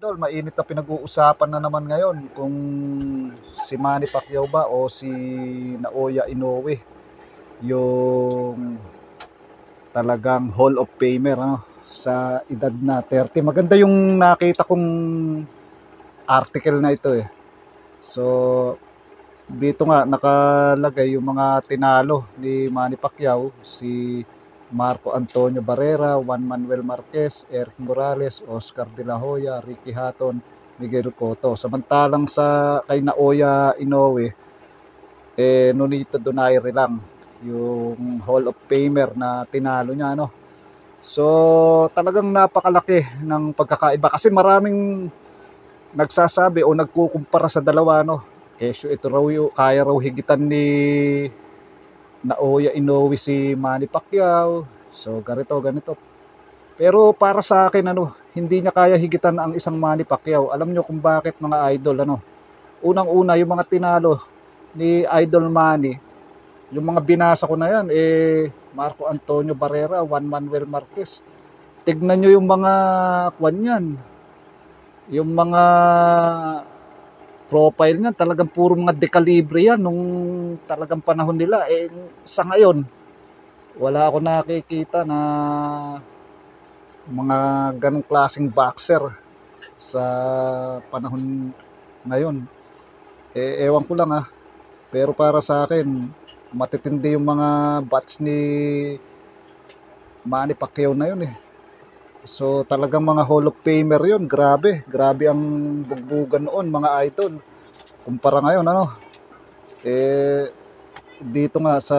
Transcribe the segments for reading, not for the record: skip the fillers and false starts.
idol, mainit na pinag-uusapan na naman ngayon kung si Manny Pacquiao ba o si Naoya Inoue yung talagang Hall of Famer, ano, sa edad na 30. Maganda yung nakita kong article na ito eh. So dito nga nakalagay yung mga tinalo ni Manny Pacquiao: si Marco Antonio Barrera, Juan Manuel Marquez, Eric Morales, Oscar De La Hoya, Ricky Hatton, Miguel Cotto. Samantalang sa kay Naoya Inoue, Nonito Donaire lang yung Hall of Famer na tinalo niya, no. So talagang napakalaki ng pagkakaiba kasi maraming nagsasabi o nagkukumpara sa dalawa, no. Ito raw yung kaya raw higitan ni Naoya Inoue si Manny Pacquiao. So ganito. Pero para sa akin, ano, hindi niya kaya higitan ang isang Manny Pacquiao. Alam niyo kung bakit, mga idol, ano? Unang-una, yung mga tinalo ni Idol Manny, yung mga binasa ko na yan, Marco Antonio Barrera, Juan Manuel Marquez. Tignan niyo yung mga kwan yan. Yung mga profile niyan, talagang puro mga dekalibre yan nung talagang panahon nila. Sa ngayon, wala ako nakikita na mga ganong klaseng boxer sa panahon ngayon. Ewan ko lang pero para sa akin, matitindi yung mga bats ni Manny Pacquiao na yun eh. So talagang mga Hall of Famer yun. Grabe ang bugbugan noon, mga idol. Kumpara ngayon, ano, dito nga sa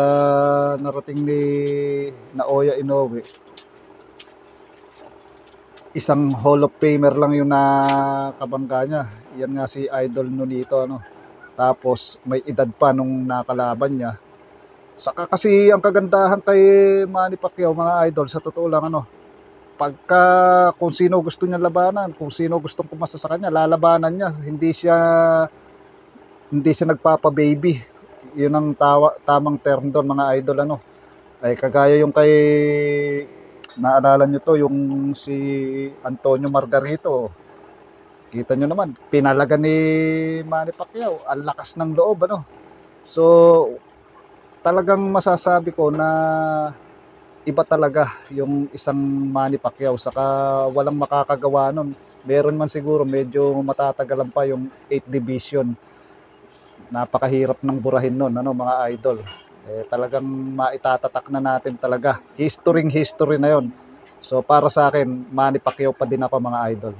narating ni Naoya Inoue, isang Hall of Famer lang yung nakabangga niya. Yan nga si Idol Nonito, ano. Tapos may edad pa nung nakalaban niya. Saka kasi ang kagandahan kay Manny Pacquiao, mga idol, sa totoo lang, ano, pagka kung sino gusto niya labanan, kung sino gustong pumasa sa kanya, lalabanan niya. Hindi siya nagpapa-baby. Yun ang tamang term doon, mga idol, ano. Ay kagaya yung kay, naalala nyo to, yung si Antonio Margarito. Kita nyo naman, pinalaga ni Manny Pacquiao. Ang lakas ng loob, ano. So talagang masasabi ko na iba talaga yung isang Manny Pacquiao, saka walang makakagawa nun. Meron man siguro, medyo matatagalan pa yung 8th division. Napakahirap ng burahin nun, ano, mga idol. Talagang maitatatak na natin talaga. History na yon. So para sa akin, Manny Pacquiao pa din ako, mga idol.